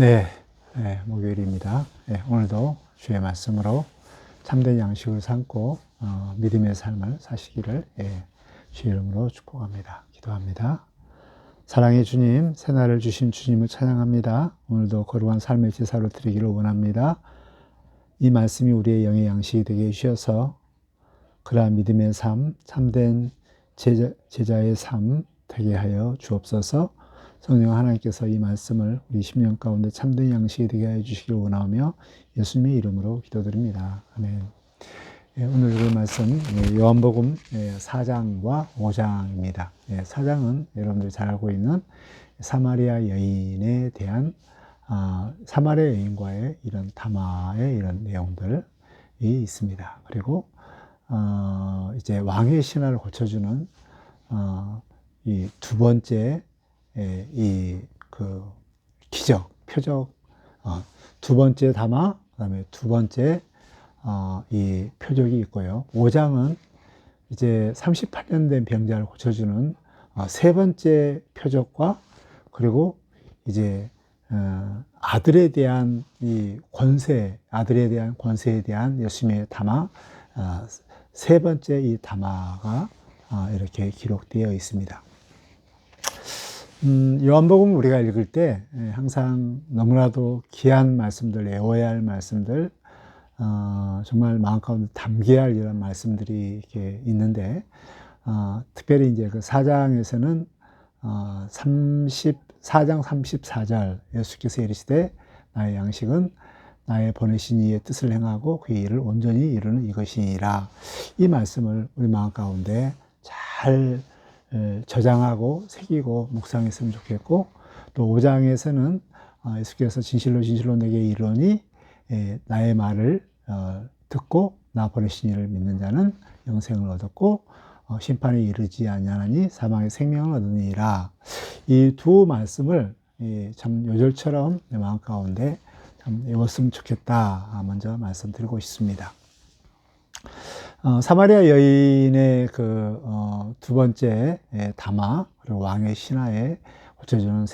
네, 목요일입니다. 오늘도 주의 말씀으로 참된 양식을 삼고 믿음의 삶을 사시기를 주의 이름으로 축복합니다. 기도합니다. 사랑의 주님, 새날을 주신 주님을 찬양합니다. 오늘도 거룩한 삶의 제사로 드리기를 원합니다. 이 말씀이 우리의 영의 양식이 되게 해주셔서 그러한 믿음의 삶, 참된 제자의 삶 되게 하여 주옵소서. 성령 하나님께서 이 말씀을 우리 10년 가운데 참된 양식이 되게 해주시길 원하며 예수님의 이름으로 기도드립니다. 아멘. 오늘 그 말씀 요한복음 4장과 5장입니다. 4장은 여러분들이 잘 알고 있는 사마리아 여인에 대한 사마리아 여인과의 이런 담화의 이런 내용들이 있습니다. 그리고 이제 왕의 신화를 고쳐주는 이 두 번째 기적, 표적, 두 번째 담화, 그 다음에 두 번째, 이 표적이 있고요. 5장은 이제 38년 된 병자를 고쳐주는 세 번째 표적과 그리고 이제, 아들에 대한 이 권세, 아들에 대한 권세에 대한 예수님의 담화, 세 번째 이 담화가 이렇게 기록되어 있습니다. 요한복음 우리가 읽을 때 항상 너무나도 귀한 말씀들, 외워야 할 말씀들, 정말 마음 가운데 담겨야 할 이런 말씀들이 이렇게 있는데, 특별히 이제 그 4장에서는 4장 34절 예수께서 이르시되 나의 양식은 나의 보내신 이의 뜻을 행하고 그의 일을 온전히 이루는 이것이니라. 이 말씀을 우리 마음 가운데 잘 저장하고 새기고 묵상했으면 좋겠고, 또 5장에서는 예수께서 진실로 진실로 내게 이르노니 나의 말을 듣고 나 보내신 이를 믿는 자는 영생을 얻었고 심판에 이르지 아니하나니 사망의 생명을 얻으니라. 이 두 말씀을 참 요절처럼 내 마음 가운데 참 외웠으면 좋겠다 먼저 말씀드리고 있습니다. 사마리아 여인의 두 번째 담화, 그리고 왕의 신하에 고쳐주는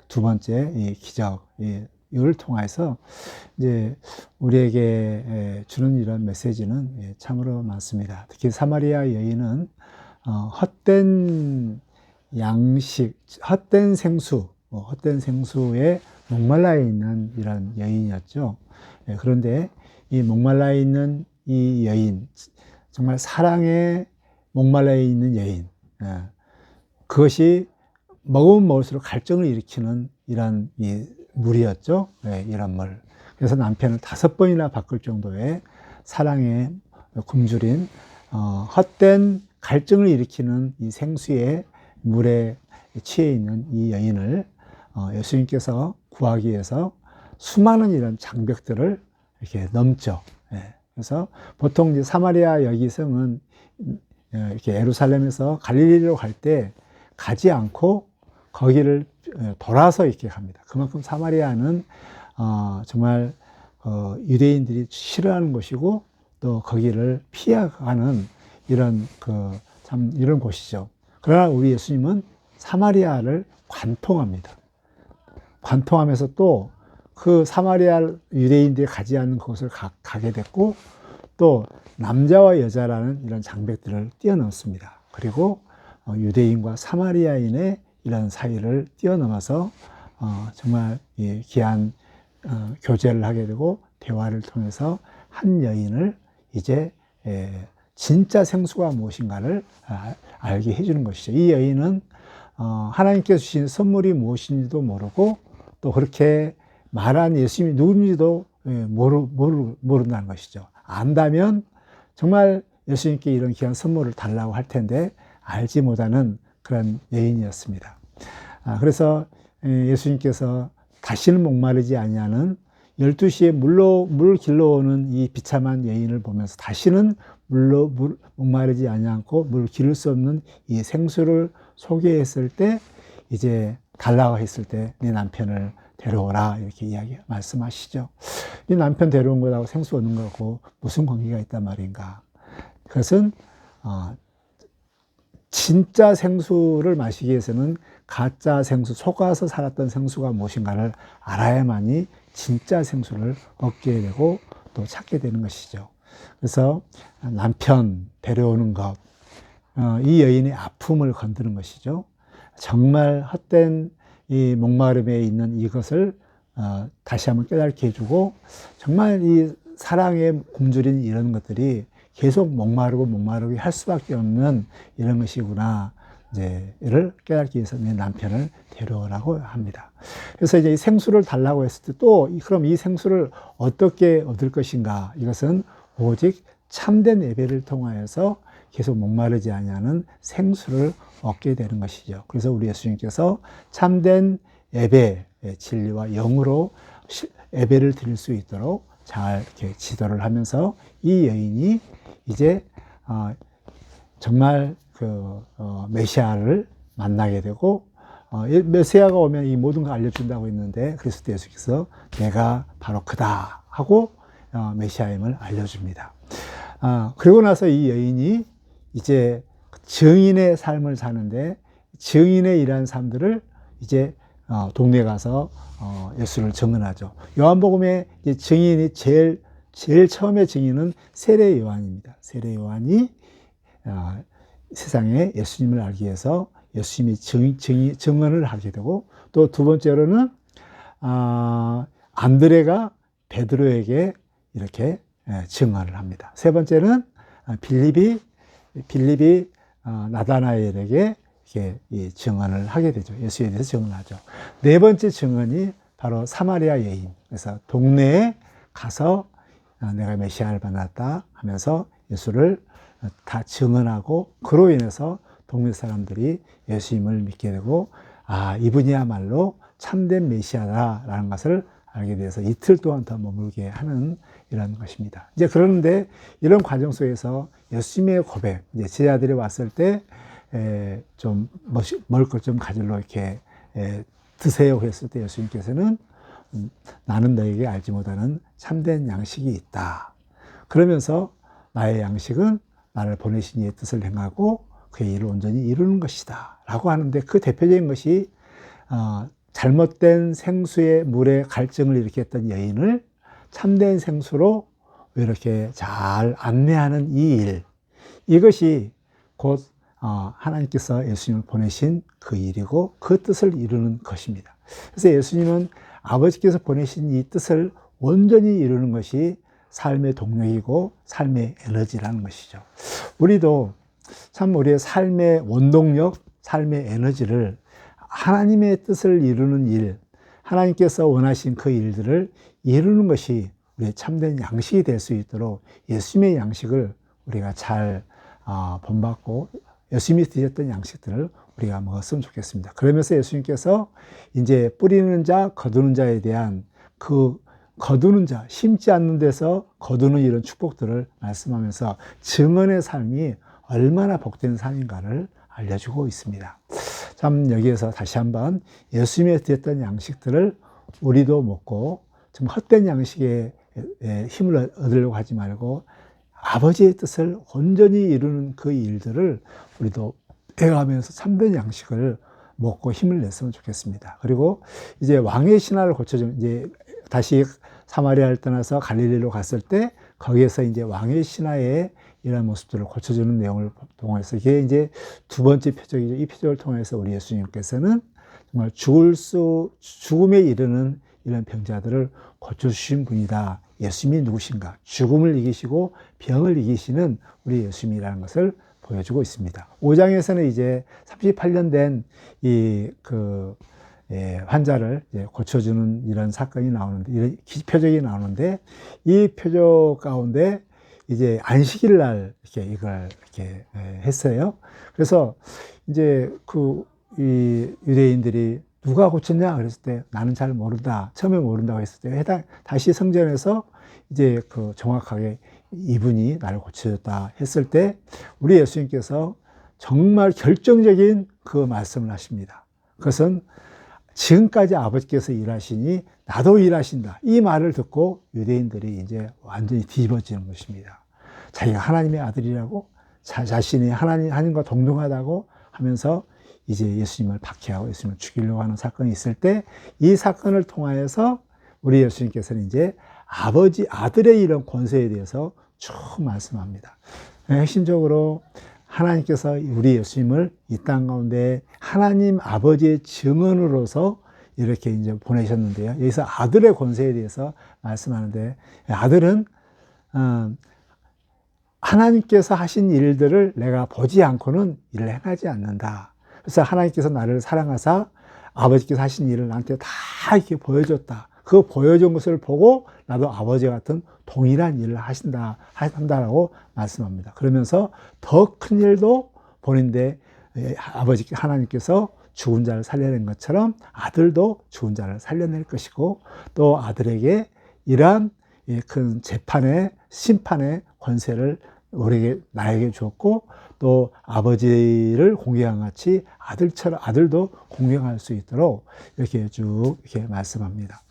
두 번째 이 기적, 이걸 통해서 이제 우리에게 주는 이런 메시지는 참으로 많습니다. 특히 사마리아 여인은 헛된 양식, 헛된 생수에 목말라 있는 이런 여인이었죠. 그런데 이 목말라 있는 이 여인, 정말 사랑에 목말라 있는 여인, 그것이 먹으면 먹을수록 갈증을 일으키는 이런 물이었죠. 이런 물. 그래서 남편을 5번이나 바꿀 정도의 사랑에 굶주린 헛된 갈증을 일으키는 이 생수의 물에 취해 있는 이 여인을 예수님께서 구하기 위해서 수많은 이런 장벽들을 이렇게 넘죠. 그래서 보통 이제 사마리아 여기성은 이렇게 예루살렘에서 갈릴리로 갈 때 가지 않고 거기를 돌아서 이렇게 갑니다. 그만큼 사마리아는 정말 유대인들이 싫어하는 곳이고 또 거기를 피해가는 이런 이런 곳이죠. 그러나 우리 예수님은 사마리아를 관통합니다. 관통하면서 또 그 사마리아 유대인들이 가지 않는 곳을 가게 됐고, 또 남자와 여자라는 이런 장벽들을 뛰어넘습니다. 그리고 유대인과 사마리아인의 이런 사이를 뛰어넘어서 정말 귀한 교제를 하게 되고 대화를 통해서 한 여인을 이제 진짜 생수가 무엇인가를 알게 해주는 것이죠. 이 여인은 하나님께서 주신 선물이 무엇인지도 모르고 또 그렇게 말한 예수님이 누군지도 모른다는 것이죠. 안다면 정말 예수님께 이런 귀한 선물을 달라고 할 텐데 알지 못하는 그런 여인이었습니다. 그래서 예수님께서 다시는 목마르지 아니하는 12시에 물 길러오는 이 비참한 여인을 보면서 다시는 목마르지 아니하고 물 기를 수 없는 이 생수를 소개했을 때, 이제 달라고 했을 때 내 남편을 데려오라 이렇게 말씀하시죠. 이 남편 데려온 것하고 생수 얻는 거하고 무슨 관계가 있단 말인가? 그것은 진짜 생수를 마시기 위해서는 가짜 생수, 속아서 살았던 생수가 무엇인가를 알아야만이 진짜 생수를 얻게 되고 또 찾게 되는 것이죠. 그래서 남편 데려오는 것, 이 여인의 아픔을 건드는 것이죠. 정말 헛된 이 목마름에 있는 이것을 다시 한번 깨닫게 해주고, 정말 이 사랑에 굶주린 이런 것들이 계속 목마르고 할 수밖에 없는 이런 것이구나. 이를 깨닫기 위해서 내 남편을 데려오라고 합니다. 그래서 이제 이 생수를 달라고 했을 때 또, 그럼 이 생수를 어떻게 얻을 것인가? 이것은 오직 참된 예배를 통하여서 계속 목마르지 아니하는 생수를 얻게 되는 것이죠. 그래서 우리 예수님께서 참된 예배, 진리와 영으로 예배를 드릴 수 있도록 잘 이렇게 지도를 하면서 이 여인이 이제 정말 메시아를 만나게 되고, 메시아가 오면 이 모든 걸 알려준다고 했는데 그리스도 예수께서 내가 바로 그다 하고 메시아임을 알려줍니다. 그리고 나서 이 여인이 이제 증인의 삶을 사는데, 증인의 일하는 사람들을 이제 동네에 가서 예수를 증언하죠. 요한복음의 증인이 제일 처음에 증인은 세례 요한입니다. 세례 요한이 세상에 예수님을 알기 위해서 예수님이 증언을 하게 되고, 또 두 번째로는 안드레가 베드로에게 이렇게 증언을 합니다. 세 번째는 빌립이 나다나엘에게 이렇게 증언을 하게 되죠. 예수에 대해서 증언하죠. 네 번째 증언이 바로 사마리아 여인. 그래서 동네에 가서 내가 메시아를 만났다 하면서 예수를 다 증언하고, 그로 인해서 동네 사람들이 예수님을 믿게 되고, 이분이야말로 참된 메시아다라는 것을 알게 돼서 이틀 동안 더 머물게 하는 이런 것입니다. 이제 그러는데 이런 과정 속에서 예수님의 고백, 이제 제자들이 왔을 때 좀 먹을 것 좀 가지러 이렇게 드세요 했을 때 예수님께서는 나는 너에게 알지 못하는 참된 양식이 있다. 그러면서 나의 양식은 나를 보내신 이의 뜻을 행하고 그의 일을 온전히 이루는 것이다 라고 하는데, 그 대표적인 것이 잘못된 생수의 물에 갈증을 일으켰던 여인을 참된 생수로 이렇게 잘 안내하는 이 일, 이것이 곧 하나님께서 예수님을 보내신 그 일이고 그 뜻을 이루는 것입니다. 그래서 예수님은 아버지께서 보내신 이 뜻을 온전히 이루는 것이 삶의 동력이고 삶의 에너지라는 것이죠. 우리도 참 우리의 삶의 원동력, 삶의 에너지를 하나님의 뜻을 이루는 일, 하나님께서 원하신 그 일들을 이루는 것이 우리의 참된 양식이 될 수 있도록 예수님의 양식을 우리가 잘 본받고 예수님이 드셨던 양식들을 우리가 먹었으면 좋겠습니다. 그러면서 예수님께서 이제 뿌리는 자, 거두는 자에 대한 그 거두는 자, 심지 않는 데서 거두는 이런 축복들을 말씀하면서 증언의 삶이 얼마나 복된 삶인가를 알려주고 있습니다. 참 여기에서 다시 한번 예수님이 드렸던 양식들을 우리도 먹고 좀 헛된 양식에 힘을 얻으려고 하지 말고 아버지의 뜻을 온전히 이루는 그 일들을 우리도 해가면서 참된 양식을 먹고 힘을 냈으면 좋겠습니다. 그리고 이제 왕의 신화를 고쳐주면, 이제 다시 사마리아를 떠나서 갈릴리로 갔을 때 거기에서 이제 왕의 신화의 이런 모습들을 고쳐주는 내용을 통해서, 이게 이제 두 번째 표적이죠. 이 표적을 통해서 우리 예수님께서는 정말 죽음에 이르는 이런 병자들을 고쳐주신 분이다. 예수님이 누구신가? 죽음을 이기시고 병을 이기시는 우리 예수님이라는 것을 보여주고 있습니다. 5장에서는 이제 38년 된 환자를 이제 고쳐주는 이런 사건이 나오는데, 이런 표적이 나오는데, 이 표적 가운데 이제 안식일 날 이걸 이렇게 했어요. 그래서 이제 이 유대인들이 누가 고쳤냐 그랬을 때 나는 잘 모른다. 처음에 모른다고 했을 때 다시 성전에서 이제 정확하게 이분이 나를 고쳐줬다 했을 때 우리 예수님께서 정말 결정적인 그 말씀을 하십니다. 그것은 지금까지 아버지께서 일하시니 나도 일하신다. 이 말을 듣고 유대인들이 이제 완전히 뒤집어지는 것입니다. 자기가 하나님의 아들이라고, 자신이 하나님과 동등하다고 하면서 이제 예수님을 박해하고 예수님을 죽이려고 하는 사건이 있을 때 이 사건을 통하여서 우리 예수님께서는 이제 아들의 이런 권세에 대해서 쭉 말씀합니다. 핵심적으로 하나님께서 우리 예수님을 이 땅 가운데 하나님 아버지의 증언으로서 이렇게 이제 보내셨는데요. 여기서 아들의 권세에 대해서 말씀하는데, 아들은 하나님께서 하신 일들을 내가 보지 않고는 일을 행하지 않는다. 그래서 하나님께서 나를 사랑하사 아버지께서 하신 일을 나한테 다 이렇게 보여줬다. 그 보여준 것을 보고 나도 아버지 같은 동일한 일을 한다라고 말씀합니다. 그러면서 더 큰 일도 보는데 아버지 하나님께서 죽은 자를 살려낸 것처럼 아들도 죽은 자를 살려낼 것이고, 또 아들에게 이러한 큰 재판의 심판의 권세를 나에게 주었고, 또 아버지를 공경한 같이 아들도 공경할 수 있도록 이렇게 쭉 이렇게 말씀합니다.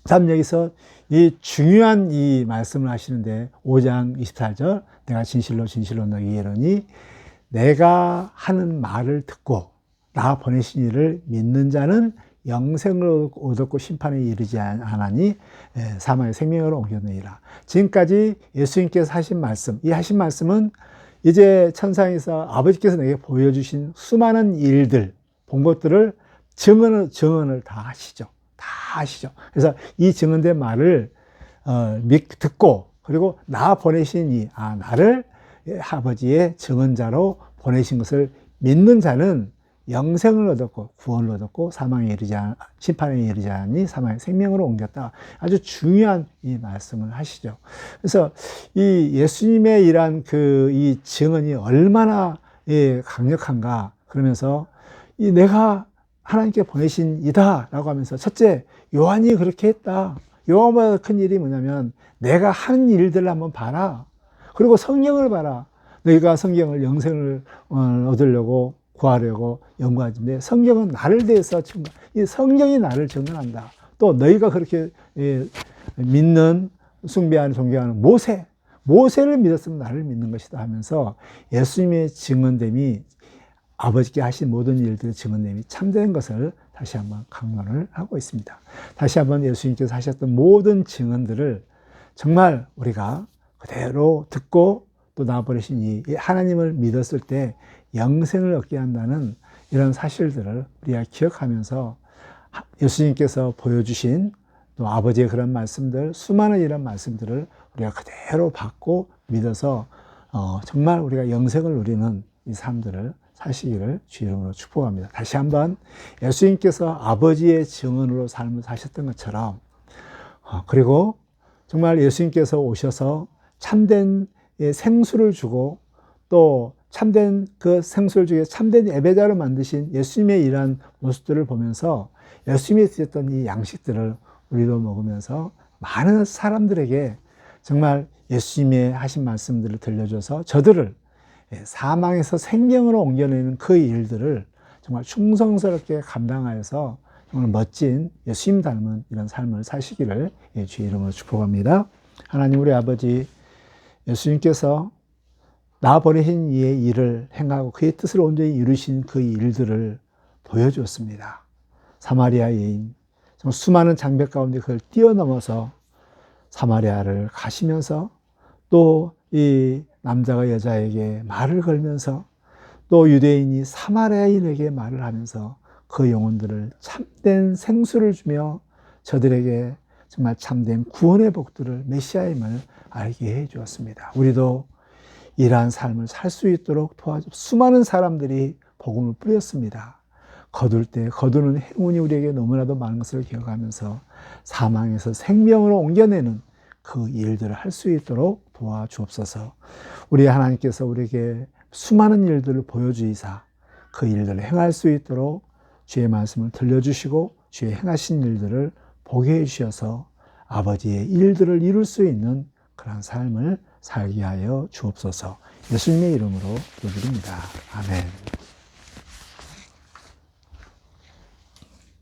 다음 여기서 이 중요한 이 말씀을 하시는데 5장 24절, 내가 진실로 진실로 너희에게 이르노니 내가 하는 말을 듣고 나 보내신 이를 믿는 자는 영생을 얻었고 심판에 이르지 않으니 사망의 생명으로 옮겨내리라. 지금까지 예수님께서 하신 말씀, 이 하신 말씀은 이제 천상에서 아버지께서 내게 보여주신 수많은 일들, 본 것들을 증언을 다 하시죠. 다 하시죠. 그래서 이 증언된 말을 듣고, 그리고 나 보내신 나를 아버지의 증언자로 보내신 것을 믿는 자는 영생을 얻었고 구원을 얻었고 심판에 이르지 않으니 사망의 생명으로 옮겼다. 아주 중요한 이 말씀을 하시죠. 그래서 이 예수님의 이러한 이 증언이 얼마나 강력한가. 그러면서 내가 하나님께 보내신 이다라고 하면서, 첫째, 요한이 그렇게 했다. 요한보다 큰 일이 뭐냐면 내가 한 일들을 한번 봐라. 그리고 성경을 봐라. 너희가 성경을 영생을 얻으려고 구하려고 연구하는데 성경은 나를 대해서 이 성경이 나를 증언한다. 또 너희가 그렇게 믿는, 숭배하는, 존경하는 모세를 믿었으면 나를 믿는 것이다 하면서 예수님의 증언됨이, 아버지께 하신 모든 일들의 증언됨이 참된 것을 다시 한번 강론을 하고 있습니다. 다시 한번 예수님께서 하셨던 모든 증언들을 정말 우리가 그대로 듣고, 또 나와버리신 이 하나님을 믿었을 때 영생을 얻게 한다는 이런 사실들을 우리가 기억하면서 예수님께서 보여주신 또 아버지의 그런 말씀들, 수많은 이런 말씀들을 우리가 그대로 받고 믿어서 정말 우리가 영생을 누리는 이 삶들을 사시기를 주 이름으로 축복합니다. 다시 한번 예수님께서 아버지의 증언으로 삶을 사셨던 것처럼, 그리고 정말 예수님께서 오셔서 참된 생수를 주고, 또 참된 그 생수를 주게 참된 예배자로 만드신 예수님의 이러한 모습들을 보면서 예수님이 쓰셨던 이 양식들을 우리도 먹으면서 많은 사람들에게 정말 예수님의 하신 말씀들을 들려줘서 저들을 사망에서 생명으로 옮겨내는 그 일들을 정말 충성스럽게 감당하여서 정말 멋진 예수님 닮은 이런 삶을 사시기를 주의 이름으로 축복합니다. 하나님 우리 아버지, 예수님께서 나 보내신 이의 일을 행하고 그의 뜻을 온전히 이루신 그 일들을 보여주었습니다. 사마리아 여인, 정말 수많은 장벽 가운데 그걸 뛰어넘어서 사마리아를 가시면서, 또 이 남자가 여자에게 말을 걸면서, 또 유대인이 사마리아인에게 말을 하면서 그 영혼들을 참된 생수를 주며 저들에게 정말 참된 구원의 복들을, 메시아임을 알게 해 주었습니다. 우리도 이러한 삶을 살 수 있도록 도와줘. 수많은 사람들이 복음을 뿌렸습니다. 거두는 행운이 우리에게 너무나도 많은 것을 기억하면서 사망에서 생명으로 옮겨내는 그 일들을 할 수 있도록 도와주옵소서. 우리 하나님께서 우리에게 수많은 일들을 보여주이사 그 일들을 행할 수 있도록 주의 말씀을 들려주시고 주의 행하신 일들을 보게 해주셔서 아버지의 일들을 이룰 수 있는 그런 삶을 살게 하여 주옵소서. 예수님의 이름으로 기도드립니다. 아멘.